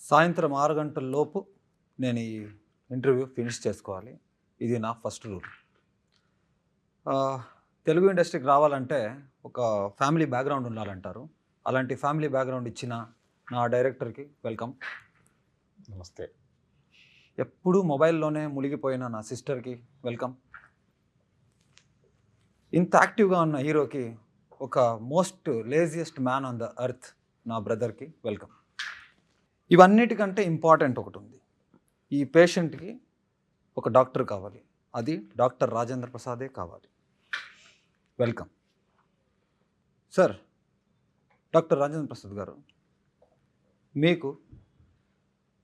సాయంత్రం 6 గంటల లోపు నేను ఈ ఇంటర్వ్యూ ఫినిష్ చేసుకోవాలి. ఇది నా ఫస్ట్ రూల్. తెలుగు ఇండస్ట్రీకి రావాలంటే ఒక ఫ్యామిలీ బ్యాక్గ్రౌండ్ ఉండాలంటారు. అలాంటి ఫ్యామిలీ బ్యాక్గ్రౌండ్ ఇచ్చిన నా డైరెక్టర్కి వెల్కమ్. నమస్తే. ఎప్పుడూ మొబైల్లోనే మునిగిపోయిన నా సిస్టర్కి వెల్కమ్. ఇంత యాక్టివ్గా ఉన్న హీరోకి ఒక most laziest man on the earth నా బ్రదర్కి వెల్కమ్. ఇవన్నిటికంటే ఇంపార్టెంట్ ఒకటి ఉంది. ఈ పేషెంట్కి ఒక డాక్టర్ కావాలి, అది డాక్టర్ రాజేంద్ర ప్రసాదే కావాలి. Welcome sir. Doctor Rajendra Prasad గారు, మీకు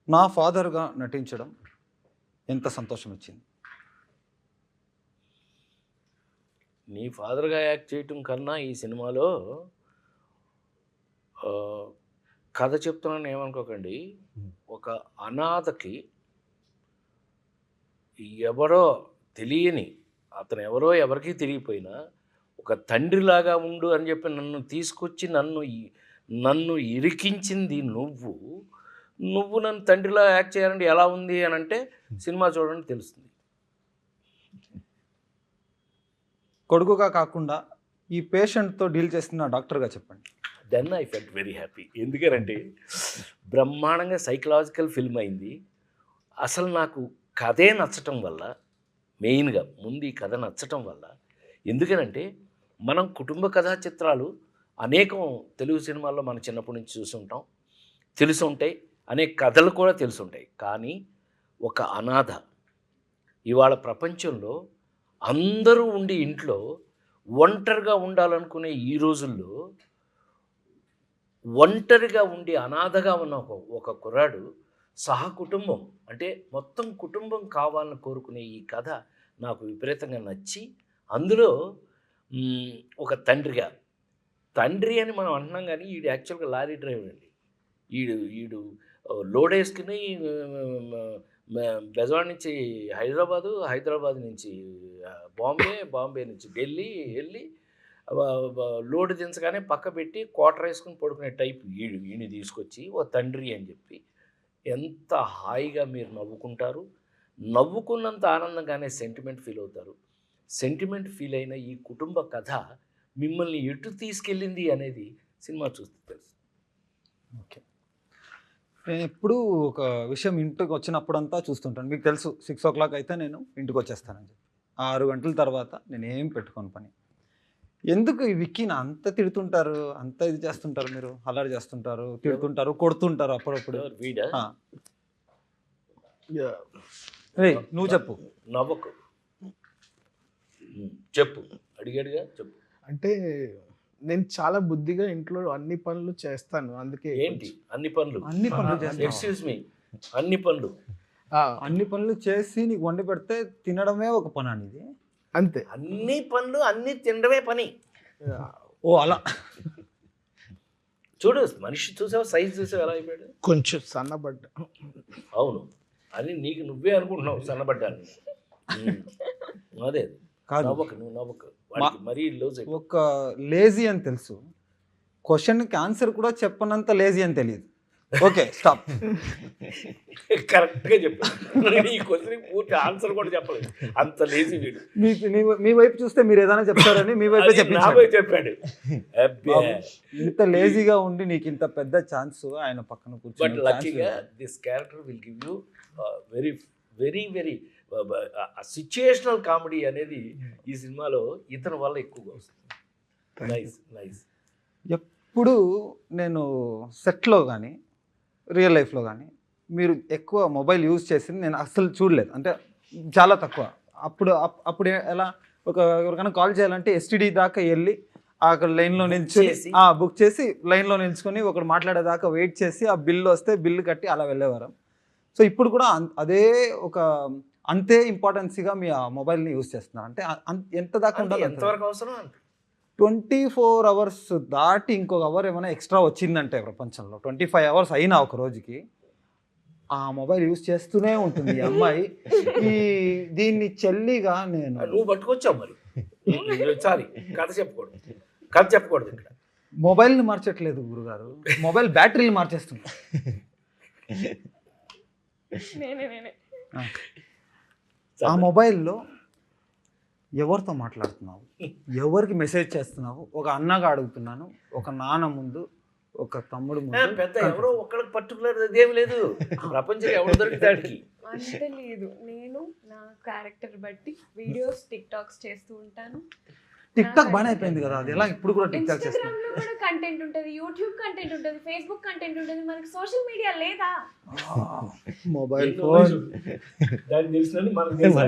నా ఫాదర్గా నటించడం ఎంత సంతోషం ఇచ్చింది? నీ ఫాదర్గా యాక్ట్ చేయటం కన్నా ఈ సినిమాలో కథ చెప్తున్నాను ఏమనుకోకండి. ఒక అనాథకి ఎవరో తెలియని, అతను ఎవరో ఎవరికీ తెలియపోయినా ఒక తండ్రిలాగా ఉండు అని చెప్పి నన్ను తీసుకొచ్చి నన్ను ఇరికించింది నువ్వు నన్ను తండ్రిలా యాక్ట్ చేయాలంటే ఎలా ఉంది అని అంటే సినిమా చూడండి తెలుస్తుంది. కొడుకుగా కాకుండా ఈ పేషెంట్తో డీల్ చేస్తున్న డాక్టర్గా చెప్పండి. Then I felt very happy. ఎందుకంటే బ్రహ్మాండంగా సైకలాజికల్ ఫిల్మ్ అయింది. అసలు నాకు కథే నచ్చటం వల్ల, మెయిన్గా ముందు ఈ కథ నచ్చటం వల్ల, ఎందుకనంటే మనం కుటుంబ కథా చిత్రాలు అనేకం తెలుగు సినిమాల్లో మనం చిన్నప్పటి నుంచి చూసుంటాం, తెలిసి ఉంటాయి, అనేక కథలు కూడా తెలిసి ఉంటాయి. కానీ ఒక అనాథ ఇవాళ ప్రపంచంలో అందరూ ఉండి ఇంట్లో ఒంటరిగా ఉండాలనుకునే ఈ రోజుల్లో ఒంటరిగా ఉండి అనాథగా ఉన్న ఒక కుర్రాడు సహకుటుంబం అంటే మొత్తం కుటుంబం కావాలని కోరుకునే ఈ కథ నాకు విపరీతంగా నచ్చి, అందులో ఒక తండ్రి అని మనం అంటున్నాం కానీ ఈడు యాక్చువల్గా లారీ డ్రైవర్ అండి. ఈడు లోడ్ వేసుకుని బెజవాడ నుంచి హైదరాబాద్ నుంచి బాంబే నుంచి ఢిల్లీ వెళ్ళి లోడ్ దించగానే పక్క పెట్టి క్వార్టర్ వేసుకుని పడుకునే టైప్ ఈయన తీసుకొచ్చి ఓ తండ్రి అని చెప్పి ఎంత హాయిగా మీరు నవ్వుకుంటారు. నవ్వుకున్నంత ఆనందంగానే సెంటిమెంట్ ఫీల్ అవుతారు. సెంటిమెంట్ ఫీల్ అయిన ఈ కుటుంబ కథ మిమ్మల్ని ఎటు తీసుకెళ్ళింది అనేది సినిమా చూస్తే తెలుసు. ఓకే, నేను ఎప్పుడు ఒక విషయం ఇంటికి వచ్చినప్పుడంతా చూస్తుంటాను. మీకు తెలుసు 6 o'clock అయితే నేను ఇంటికి వచ్చేస్తానని చెప్పి 6 గంటల తర్వాత నేను ఏం పెట్టుకోను పని. ఎందుకు ఈ విక్కీని అంత తిడుతుంటారు, అంత ఇది చేస్తుంటారు, మీరు అల్లరి చేస్తుంటారు, తిడుతుంటారు, కొడుతుంటారు అప్పుడప్పుడు? నువ్వు చెప్పు. నవ్వకు, చెప్పు, అడిగాడుగా చెప్పు. అంటే నేను చాలా బుద్ధిగా ఇంట్లో అన్ని పనులు చేస్తాను. అందుకే ఏంటి అన్ని పనులు ఎక్స్క్యూజ్ మీ, అన్ని పనులు చేసి నీకు వండి పెడితే తినడమే ఒక పని అనేది. అంతే, అన్ని పనులు అన్ని తినడమే పని. ఓ అలా చూడు, మనిషి చూసావు, సైజ్ చూసావు ఎలా అయిపోయాడు, కొంచెం సన్నబడ్డా. అవును, అని నీకు నువ్వే అనుకుంటున్నావు సన్నబడ్డాన్ని. అదే కాదు, నువ్వు నవ్వకు, మరీ లూజ్. ఒక లేజీ అని తెలుసు, క్వశ్చన్కి ఆన్సర్ కూడా చెప్పనంత లేజీ అని తెలియదు. Okay, stop. కరెక్ట్గా చెప్పాను. ఈ క్వశ్చన్ పూర్తి ఆన్సర్ కూడా చెప్పలేదు, అంత లేజీ వీడు. మీ వైపు చూస్తే మీరు ఏదైనా చెప్తారని మీ వైపు చెప్పాడు. ఇంత లేజీగా ఉండి నీకు ఇంత పెద్ద ఛాన్స్ ఆయన పక్కన కూర్చొని. బట్ లక్కీగా this character will give you very very very situational comedy అనేది ఈ సినిమాలో ఇతని వల్ల ఎక్కువగా వస్తుంది. నైస్. ఎప్పుడు నేను సెట్లో కానీ రియల్ లైఫ్లో కానీ మీరు ఎక్కువ మొబైల్ యూజ్ చేసింది నేను అస్సలు చూడలేదు, అంటే చాలా తక్కువ. అప్పుడు ఎలా, ఎవరికైనా కాల్ చేయాలంటే ఎస్టీడీ దాకా వెళ్ళి అక్కడ లైన్లో నిల్చుని బుక్ చేసి లైన్లో నిల్చుకొని ఒకడు మాట్లాడేదాకా వెయిట్ చేసి ఆ బిల్లు వస్తే బిల్లు కట్టి అలా వెళ్ళేవారు. సో ఇప్పుడు కూడా అదే ఒక అంతే ఇంపార్టెన్సీగా మీ ఆ మొబైల్ని యూజ్ చేస్తున్నారు. అంటే ఎంత దాకా ఉండాలి, ఎంతవరకు అవసరం? 24 hours దాటి ఇంకొక అవర్ ఏమైనా ఎక్స్ట్రా వచ్చిందంటే ప్రపంచంలో 25 hours అయినా ఒక రోజుకి ఆ మొబైల్ యూజ్ చేస్తూనే ఉంటుంది ఈ అమ్మాయి. దీన్ని చెల్లిగా నువ్వు పట్టుకొచ్చావు మరి. సారీ, కథ చెప్పకూడదు ఇక్కడ. మొబైల్ని మార్చట్లేదు గురుగారు, మొబైల్ బ్యాటరీలు మార్చేస్తుంది. నేనే ఆ మొబైల్లో ఎవరితో మాట్లాడుతున్నావు, ఎవరికి మెసేజ్ చేస్తున్నావు, ఒక అన్నగా అడుగుతున్నాను, ఒక నాన్న ముందు, ఒక తమ్ముడు ముందు, పెద్ద ఎవరో ఒక్కడికి పర్టికులర్ అదేమి లేదు, ప్రపంచం ఎవరు దొరికితాడికి. అంత లేదు. నేను నా క్యారెక్టర్ బట్టి వీడియోస్ టిక్ టాక్స్ చేస్తూ ఉంటాను. టిక్ టాక్ బాగానే అయిపోయింది కదా, అది ఎలా ఇప్పుడు కూడా టిక్ టాక్ చేస్తాను. ఇన్స్టాగ్రామ్ లో కూడా కంటెంట్ ఉంటుంది, యూట్యూబ్ కంటెంట్ ఉంటుంది, ఫేస్బుక్ కంటెంట్ ఉంటుంది. మనకి సోషల్ మీడియా లేదా? మొబైల్ ఫోన్ దానికి తెలిసిన మనకు తెలుసు.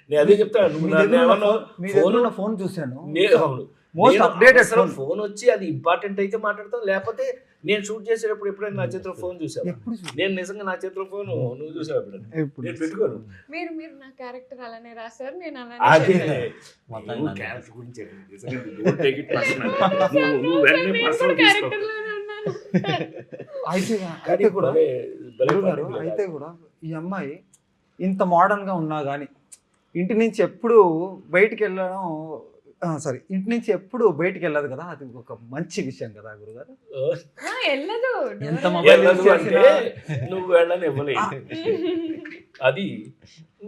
నేను అదే చెప్తాను, నువ్వు నన్ను ఏమన్నా ఫోన్ ఫోన్ చూశాను, అవును మోస్ట్ అప్డేటెడ్ ఫోన్. ఫోన్ వచ్చి అది ఇంపార్టెంట్ అయితే మాట్లాడతాం, లేకపోతే నేను షూట్ చేసేటప్పుడు ఎప్పుడైనా నా చేతిలో ఫోన్ చూసావు? నేను నిజంగా నా చేతిలో ఫోన్ నువ్వు చూసావు ఎప్పుడైనా? నేను పెట్టుకోను. మీరు నా క్యారెక్టర్ అలానే రాశారు, నేను అదే అలానే నువ్వు క్యారెక్టర్ గురించి నిజంగా don't take it personal. నువ్వు వెంటనే personal తీసుకో. క్యారెక్టర్ లోనే ఉన్నాను. అయితే కూడా భలే గురుగారు, పద్ధతి అయితే కూడా ఈ అమ్మాయి ఇంత మోడర్న్గా ఉన్నా కానీ ఇంటి నుంచి ఎప్పుడు బయటికి వెళ్ళడం, సారీ, ఇంటి నుంచి ఎప్పుడు బయటికి వెళ్ళదు కదా, అది ఒక మంచి విషయం కదా గురుగారు. వెళ్ళదు. ఎంత మొబైల్ వెళ్ళదు యూజ్ అంటే చేసినా నువ్వు వెళ్ళని ఇవ్వలేదు. అది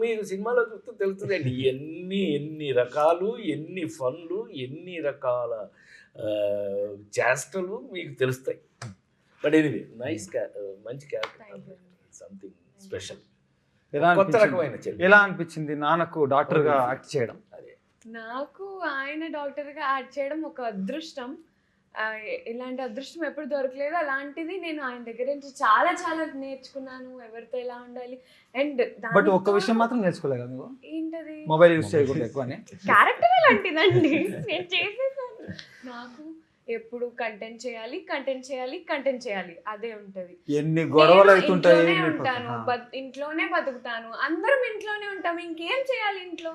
మీకు సినిమాలో చూస్తూ తెలుస్తుందండి, ఎన్ని రకాలు, ఎన్ని ఫన్లు, ఎన్ని రకాల చేష్టలు మీకు తెలుస్తాయి. బట్ ఎనీవే నైస్, మంచి క్యారెక్టర్, సంథింగ్ స్పెషల్, ఎలా కొత్త అనిపించింది? రకమైన చెల్లి. ఎలా అనిపించింది నాన్నకు డాక్టర్గా యాక్ట్ చేయడం? అదే నాకు ఆయన డాక్టర్గా యాడ్ చేయడం ఒక అదృష్టం. ఇలాంటి అదృష్టం ఎప్పుడు దొరకలేదు. అలాంటిది నేను ఆయన దగ్గర నుంచి చాలా చాలా నేర్చుకున్నాను, ఎవరితో ఎలా ఉండాలి. అండ్ బట్ ఒక్క విషయం మాత్రం నేర్చుకోలేదు కదా నువ్వు, ఏంటది? మొబైల్ యూజ్ చేయకూడదు ఎక్కువనే. క్యారెక్టర్ అలాంటిదండి, నేను చేసేసాను. నాకు ఎప్పుడు కంటెంట్ చేయాలి, కంటెంట్ చేయాలి, కంటెంట్ చేయాలి, అదే ఉంటది. ఎన్ని గొడవలు నేను అవుతుంటాయి. ఇంట్లోనే ఉంటాను, ఇంట్లోనే బతుకుతాను, అందరం ఇంట్లోనే ఉంటాం, ఇంకేం చేయాలి ఇంట్లో?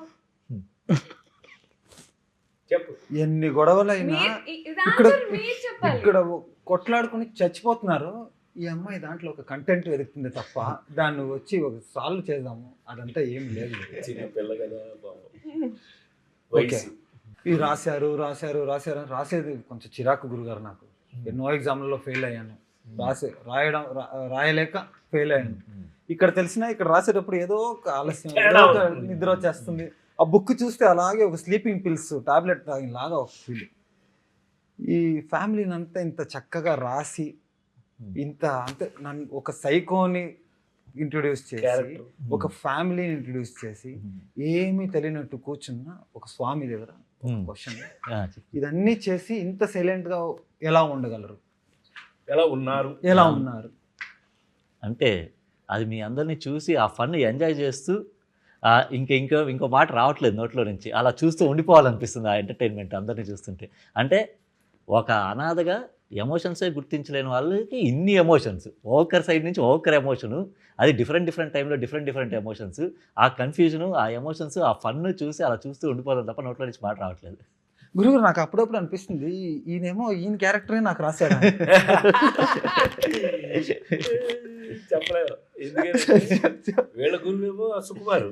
చెప్పు. ఎన్ని గొడవలు అయినా ఇక్కడ మీరు చెప్పాలి. ఇక్కడ కొట్లాడుకుని చచ్చిపోతున్నారు, ఈ అమ్మాయి దాంట్లో ఒక కంటెంట్ వెతుకుతుంది తప్ప దాన్ని వచ్చి ఒక సాల్వ్ చేద్దాము అదంతా ఏం లేదు. చిన్న పిల్ల కదా పాపం. ఓకే, ఇది రాశారు రాసేది కొంచెం చిరాకు గురుగారు. నాకు ఎన్నో ఎగ్జామ్లలో ఫెయిల్ అయ్యాను, రాయలేక ఫెయిల్ అయ్యాను. ఇక్కడ తెలిసినా ఇక్కడ రాసేటప్పుడు ఏదో ఒక ఆలస్యం, ఏదో ఒక నిద్ర వచ్చేస్తుంది. ఆ బుక్ చూస్తే అలాగే ఒక స్లీపింగ్ పిల్స్ టాబ్లెట్ తాగినలాగా ఒక ఫీల్. ఈ ఫ్యామిలీని అంతా ఇంత చక్కగా రాసి ఇంత అంటే నన్ను ఒక సైకోని ఇంట్రొడ్యూస్ చేసి, ఒక ఫ్యామిలీని ఇంట్రొడ్యూస్ చేసి, ఏమీ తెలియనట్టు కూర్చున్న ఒక స్వామి దగ్గర క్వశ్చన్, ఇదన్నీ చేసి ఇంత సైలెంట్గా ఎలా ఉండగలరు, ఎలా ఉన్నారు అంటే అది మీ అందరినీ చూసి ఆ ఫన్ ఎంజాయ్ చేస్తూ ఇంకో మాట రావట్లేదు నోట్లో నుంచి, అలా చూస్తూ ఉండిపోవాలనిపిస్తుంది ఆ ఎంటర్టైన్మెంట్ అందరినీ చూస్తుంటే. అంటే ఒక అనాథగా ఎమోషన్సే గుర్తించలేని వాళ్ళకి ఇన్ని ఎమోషన్స్, ఒక్కరి సైడ్ నుంచి ఒక్కరి ఎమోషను, అది డిఫరెంట్ టైంలో డిఫరెంట్ ఎమోషన్స్, ఆ కన్ఫ్యూజను, ఆ ఎమోషన్స్, ఆ ఫన్ చూసి అలా చూస్తూ ఉండిపోవాలి తప్ప నోట్లో నుంచి మాట రావట్లేదు. గురుగారు నాకు అప్పుడప్పుడు అనిపిస్తుంది ఈయన క్యారెక్టరే నాకు రాశాడు. చెప్పలేదు, ఎందుకంటే వీళ్ళ గురువేమో సుకుమారు,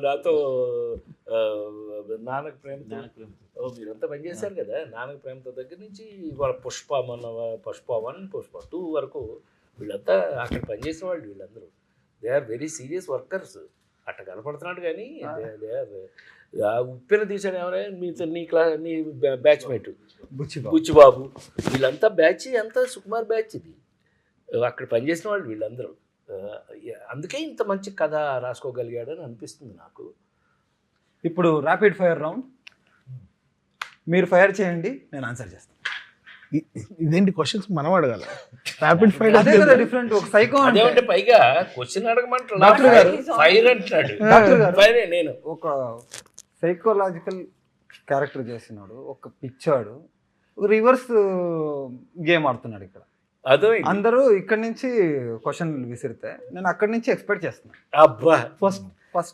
నాతో నాన్నకు ప్రేమతో మీరంతా పనిచేశారు కదా, నాన్నకు ప్రేమతో దగ్గర నుంచి వాళ్ళ పుష్ప 1, పుష్ప 2 వరకు వీళ్ళంతా అక్కడ పనిచేసిన వాళ్ళు. వీళ్ళందరూ they are very serious workers. అట్ట కనపడుతున్నాడు కానీ దే ఆర్ ఉప్పెన తీసాడు ఎవరైనా మీతో నీ బ్యాచ్మేట్ బుచ్చిబాబు, వీళ్ళంతా బ్యాచ్, అంతా సుకుమార్ బ్యాచ్. ఇది అక్కడ పనిచేసిన వాళ్ళు వీళ్ళందరూ. అందుకే ఇంత మంచి కథ రాసుకోగలిగాడని అనిపిస్తుంది నాకు. ఇప్పుడు ర్యాపిడ్ ఫైర్ రౌండ్, మీరు ఫైర్ చేయండి, నేను ఆన్సర్ చేస్తాను. ఇదేంటి క్వశ్చన్స్ మనం అడగాలి? ర్యాపిడ్ ఫైర్ అదే కదా డిఫరెంట్. ఒక సైకో అదేమంటే పైగా క్వశ్చన్ అడగమంటాడు, డాక్టర్ గారు ఫైర్ అంటున్నాడు. డాక్టర్ గారు, ఫైరే నేను ఒక సైకలాజికల్ క్యారెక్టర్ చేసినాడు, ఒక పిచ్చాడు, రివర్స్ గేమ్ ఆడుతున్నాడు. ఇక్కడ అదో అందరూ ఇక్కడ నుంచి క్వశ్చన్ విసిరితే నేను అక్కడి నుంచి ఎక్స్పెక్ట్ చేస్తున్నాను. అబ్బా ఫస్ట్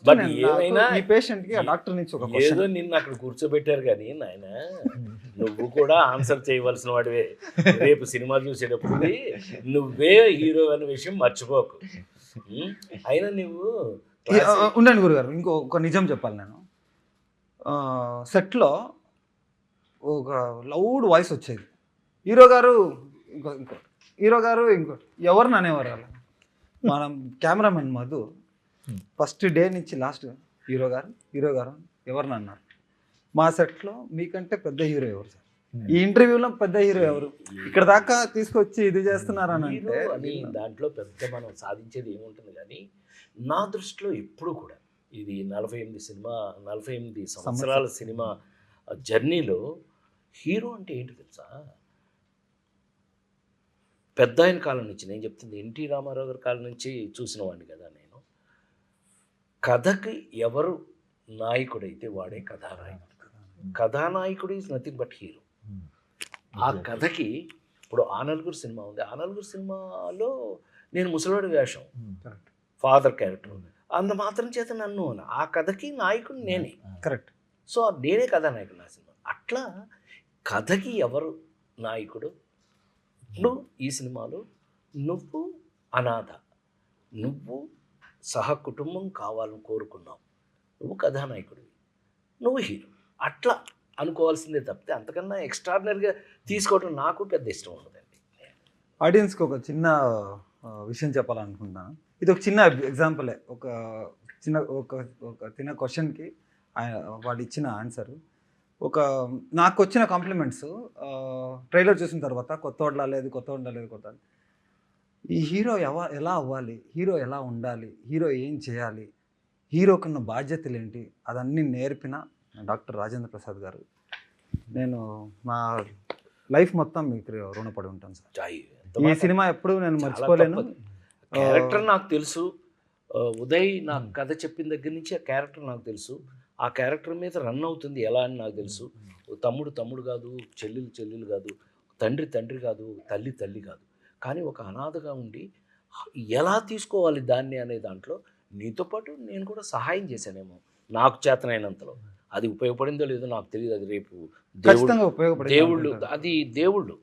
But ఏమైనా ఈ పేషెంట్ కి ఆ డాక్టర్ నుంచి ఒక ఏదో నిన్ను అక్కడ కూర్చోబెట్టారు కానీ నాయన నువ్వు కూడా ఆన్సర్ చేయవలసిన వాడివే. రేపు సినిమా చూసేటప్పుడు నువ్వే హీరో అనే విషయం మర్చిపోకు. అయినా నువ్వు ఉండండి గురుగారు, ఒక నిజం చెప్పాలి. నేను సెట్లో ఒక లౌడ్ వాయిస్ వచ్చేది, హీరో గారు ఇంకో హీరో గారు ఇంకో ఎవరిని అనేవారు అలా. మనం కెమెరామెన్ మధు ఫస్ట్ డే నుంచి లాస్ట్ హీరో గారు ఎవరిని అన్నారు. మా సెట్లో మీకంటే పెద్ద హీరో ఎవరు సార్, ఈ ఇంటర్వ్యూలో పెద్ద హీరో ఎవరు, ఇక్కడ దాకా తీసుకొచ్చి ఇది చేస్తున్నారని అంటే హీరో అని దాంట్లో పెద్ద మనం సాధించేది ఏముంటుంది కానీ నా దృష్టిలో ఎప్పుడు కూడా ఇది 48 సంవత్సరాల సినిమా జర్నీలో హీరో అంటే ఏంటి తెలుసా, పెద్ద ఆయన కాలం నుంచి నేను చెప్తుంది ఎన్టీ రామారావు గారి కాలం నుంచి చూసిన వాడిని కదా నేను. కథకి ఎవరు నాయకుడైతే వాడే కథానాయకుడు. కథానాయకుడు ఈజ్ నథింగ్ బట్ హీరో. ఆ కథకి ఇప్పుడు ఆ నలుగురు సినిమా ఉంది, ఆ నలుగురు సినిమాలో నేను ముసలివాడి వేషం, ఫాదర్ క్యారెక్టర్, అంత మాత్రం చేత నన్ను ఆ కథకి నాయకుడు నేనే. కరెక్ట్. సో నేనే కథానాయకుడు నా సినిమా. అట్లా కథకి ఎవరు నాయకుడు. ఇప్పుడు ఈ సినిమాలో నువ్వు అనాథ, నువ్వు సహకుటుంబం కావాలని కోరుకున్నావు, నువ్వు కథానాయకుడివి, నువ్వు హీరో, అట్లా అనుకోవాల్సిందే తప్పితే అంతకన్నా ఎక్స్ట్రాడినరీగా తీసుకోవడం నాకు పెద్ద ఇష్టం ఉండదండి. ఆడియన్స్కి ఒక చిన్న విషయం చెప్పాలనుకుంటున్నాను. ఇది ఒక చిన్న ఎగ్జాంపులే. ఒక చిన్న క్వశ్చన్కి వాడు ఇచ్చిన ఆన్సరు. నాకు వచ్చిన కాంప్లిమెంట్స్ ట్రైలర్ చూసిన తర్వాత కొత్త ఉండలేదు. ఈ హీరో ఎలా అవ్వాలి, హీరో ఎలా ఉండాలి, హీరో ఏం చేయాలి, హీరోకున్న బాధ్యతలు ఏంటి, అదన్నీ నేర్పిన డాక్టర్ రాజేంద్ర ప్రసాద్ గారు. నేను నా లైఫ్ మొత్తం మీకు రుణపడి ఉంటాను సార్. ఈ సినిమా ఎప్పుడు నేను మర్చిపోలేను. క్యారెక్టర్ నాకు తెలుసు, ఉదయ్ నాకు కథ చెప్పిన దగ్గర నుంచి ఆ క్యారెక్టర్ నాకు తెలుసు, ఆ క్యారెక్టర్ మీద రన్ అవుతుంది ఎలా అని నాకు తెలుసు. తమ్ముడు కాదు, చెల్లెలు కాదు, తండ్రి కాదు, తల్లి కాదు, కానీ ఒక అనాథగా ఉండి ఎలా తీసుకోవాలి దాన్ని అనే దాంట్లో నీతో పాటు నేను కూడా సహాయం చేశానేమో నాకు చేతనైనంతలో. అది ఉపయోగపడిందో లేదో నాకు తెలియదు. అది రేపు దేవుళ్ళు, అది దేవుళ్ళు,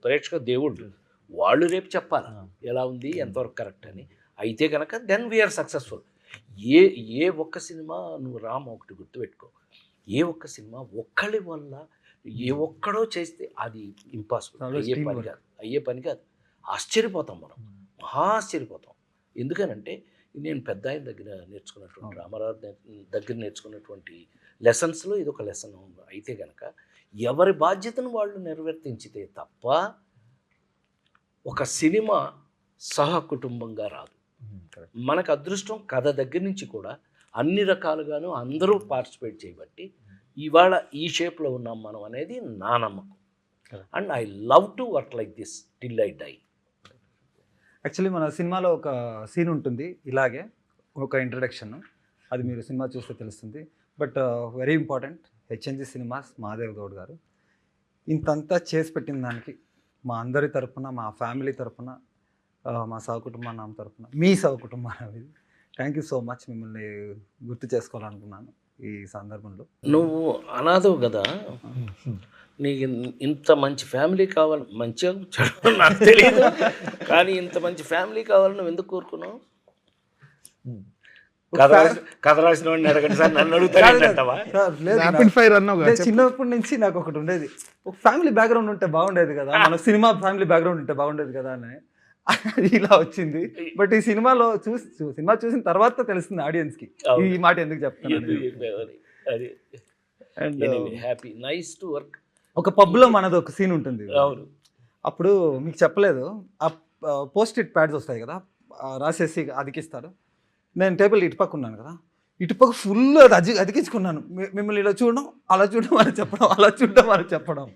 ప్రేక్షక దేవుళ్ళు, వాళ్ళు రేపు చెప్పాలి ఎలా ఉంది, ఎంతవరకు కరెక్ట్ అని. అయితే కనుక దెన్ వీఆర్ సక్సెస్ఫుల్. ఏ ఒక్క సినిమా నువ్వు ఒకటి గుర్తుపెట్టుకో, ఏ ఒక్క సినిమా ఒక్కడి వల్ల ఏ ఒక్కడో చేస్తే అది ఇంపాసిబుల్, అయ్యే పని కాదు. ఆశ్చర్యపోతాం మనం, మహా ఆశ్చర్యపోతాం. ఎందుకనంటే నేను పెద్ద ఆయన దగ్గర నేర్చుకున్నటువంటి, రామారావు దగ్గర నేర్చుకున్నటువంటి లెసన్స్లో ఇది ఒక లెసన్. అయితే కనుక ఎవరి బాధ్యతను వాళ్ళు నిర్వర్తించితే తప్ప ఒక సినిమా సహకుటుంబంగా రాదు. మనకు అదృష్టం కథ దగ్గర నుంచి కూడా అన్ని రకాలుగాను అందరూ పార్టిసిపేట్ చేయబట్టి ఇవాళ ఈ షేప్లో ఉన్నాం మనం అనేది నా నమ్మకం. And I love to work like this till I die. Actually మన సినిమాలో ఒక సీన్ ఉంటుంది ఇలాగే, ఒక ఇంట్రడక్షన్, అది మీరు సినిమా చూస్తే తెలుస్తుంది. But very important, HNG cinemas Mahadev Goud garu ఇంతంతా చేసి పెట్టిన దానికి మా అందరి తరపున, మా ఫ్యామిలీ తరపున, మా సహకుటుంబాన్ని తరపున, మీ సహకుటుంబాన్ని థ్యాంక్ యూ సో మచ్. మిమ్మల్ని గుర్తు చేసుకోవాలనుకున్నాను ఈ సందర్భంలో. నువ్వు అనాథవు కదా, నీకు ఇంత మంచి ఫ్యామిలీ కావాలి, మంచిగా చెడు నాకు తెలియదు కానీ ఇంత మంచి ఫ్యామిలీ కావాలని నువ్వు ఎందుకు కోరుకున్నావు? కథ రాసిన వాడిని అడగండి సార్, నన్ను అడుగుతావా? చిన్నప్పటి నుంచి నాకు ఒకటి ఉండేది, ఒక ఫ్యామిలీ బ్యాక్గ్రౌండ్ ఉంటే బాగుండేది కదా, మన సినిమా ఫ్యామిలీ బ్యాక్గ్రౌండ్ ఉంటే బాగుండేది కదా అని ఇలా వచ్చింది. బట్ ఈ సినిమాలో సినిమా చూసిన తర్వాత తెలుస్తుంది ఆడియన్స్కి ఈ మాట ఎందుకు చెప్తాను. And happy, nice to work. ఒక పబ్లో మనది ఒక సీన్ ఉంటుంది. అవును, అప్పుడు మీకు చెప్పలేదు, ఆ పోస్ట్ ఇట్ ప్యాడ్స్ వస్తాయి కదా, రాసేసి అతికిస్తారు. నేను టేబుల్ ఇటుపక్క ఉన్నాను కదా, ఇటుపక్క ఫుల్ అది అతికించుకున్నాను. మిమ్మల్ని ఇలా చూడడం, అలా చూడడం అని చెప్పడం, అలా చూడడం అని చెప్పడం.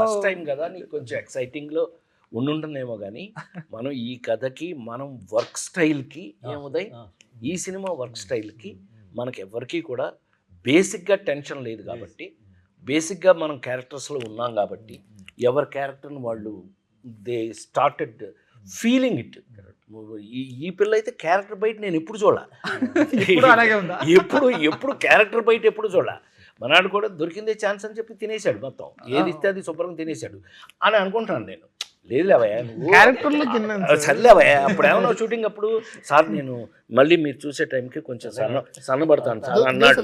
ఫస్ట్ టైం కదా, నీకు కొంచెం ఎక్సైటింగ్లో ఉండుంటుందేమో కానీ మనం ఈ కథకి, మనం వర్క్ స్టైల్కి ఏముదాయి, ఈ సినిమా వర్క్ స్టైల్కి మనకి ఎవరికి కూడా బేసిక్గా టెన్షన్ లేదు కాబట్టి, బేసిక్గా మనం క్యారెక్టర్స్లో ఉన్నాం కాబట్టి ఎవరి క్యారెక్టర్ని వాళ్ళు దే స్టార్టెడ్ ఫీలింగ్ ఇట్. ఈ పిల్ల అయితే క్యారెక్టర్ బయట నేను ఎప్పుడు ఎప్పుడు క్యారెక్టర్ బయట ఎప్పుడు చూడాల. మనాడు కూడా దొరికిందే ఛాన్స్ అని చెప్పి తినేశాడు, మొత్తం ఏది ఇస్తే అది శుభ్రంగా తినేశాడు అని అనుకుంటున్నాను నేను. లేదు లేవయ్యా, నువ్వు చల్లేవయ్యా. అప్పుడు ఏమన్నా షూటింగ్ అప్పుడు సార్ నేను మళ్ళీ మీరు చూసే టైంకి కొంచెం సన్నబడతాను సార్ అన్నాడు.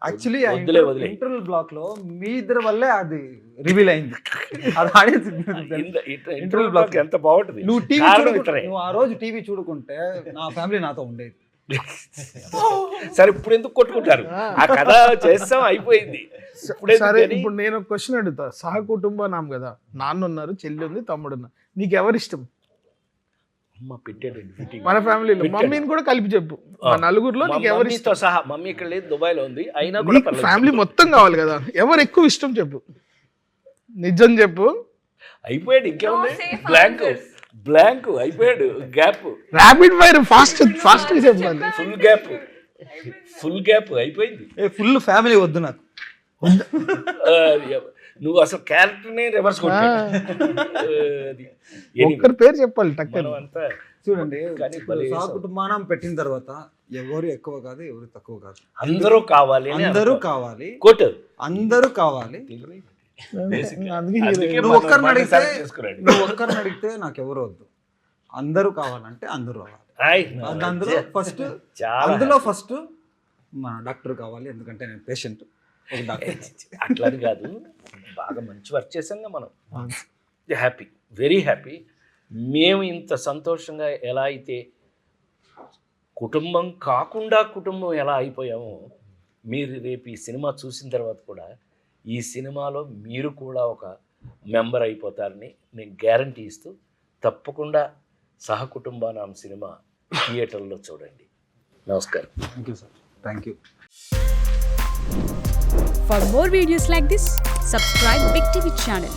యాక్చువల్లీ వదిలే వదిలే ఇంటర్వల్ బ్లాక్ లో మీ ఇద్దరి వల్లే అది రివీల్ అయింది. అది ఆడియన్స్ ఇంటర్వ్యూ బ్లాక్ ఎంత బాగుంటుంది. నువ్వు టీవీ కారణం ఇతరే. నువ్వు ఆ రోజు టీవీ చూడుకుంటే నా ఫ్యామిలీ నాతో ఉండేది. సరే ఇప్పుడు ఎందుకు కొట్టుకుంటారు? ఆ కథ చేస్తాం అయిపోయింది. ఇప్పుడు ఎందుకు సరే అని? ఇప్పుడు నేను ఒక క్వశ్చన్ అడుగుతా. సహకుటుంబ నాం కదా, నాన్న ఉన్నారు, చెల్లి ఉంది, తమ్ముడు ఉన్నారు, నీకు ఎవరు ఇష్టం? అమ్మ పెట్టాడండి ఫిట్టింగ్. మన ఫ్యామిలీలో పెట్టాడు. మమ్మీని కూడా కలిపి చెప్పు. మా నలుగురిలో మా నీకు ఎవరు ఇష్టం? మమ్మీతో సహా, మమ్మీ ఇక్కడ లేదు, దుబాయ్ లో ఉంది, అయినా కూడా పర్లేదు. ఫ్యామిలీ మొత్తం కావాలి కదా, ఎవరు ఎక్కువ ఇష్టం చెప్పు, నిజం చెప్పు. అయిపోయాడు, ఇంకేముంది? No safe blank answers. Blank అయిపోయాడు. Gap, rapid fire fast fast చెప్పాలి. ఫుల్ గ్యాప్, ఫుల్ గ్యాప్ అయిపోయింది. ఫుల్ ఫ్యామిలీ వద్దు నాకు. ఆ, నువ్వు అసలు క్యారెక్టర్నే రివర్స్ కొట్టావు. అది ఒక్కరి పేరు చెప్పాలి టక్కని. మనం అంతా చూడండి, కానీ భలే సహ చేసావు. కుటుంబానం పెట్టిన తర్వాత ఎవరు ఎక్కువ కాదు, ఎవరు తక్కువ కాదు. అందరూ కావాలి అని అందరూ అనుకో. కావాలి, కొట్టు. అందరూ కావాలి. అందుకే అందుకే నువ్వు మనం ఒక్కరిని మనం అడిగితే select చేసుకున్నాడు. నువ్వు ఒక్కరిని అడిగితే నాకు ఎవరు వద్దు. అందరూ కావాలంటే అందరూ కావాలి. ఆయ్, అందులో ఫస్ట్ చాలా అందులో ఫస్ట్ మన డాక్టర్ కావాలి, ఎందుకంటే నేను పేషెంట్. ఒక డాక్టర్ అట్లా అని కాదు, బాగా మంచి వర్క్ చేసాంగా మనం. Happy, very happy. మేము ఇంత సంతోషంగా ఎలా అయితే కుటుంబం కాకుండా కుటుంబం ఎలా అయిపోయామో, మీరు రేపు ఈ సినిమా చూసిన తర్వాత కూడా ఈ సినిమాలో మీరు కూడా ఒక మెంబర్ అయిపోతారని నేను గ్యారంటీ ఇస్తూ, తప్పకుండా సహకుటుంబానాం సినిమా థియేటర్లో చూడండి. నమస్కారం. Thank you sir, thank you. For more videos like this, subscribe Big TV channel.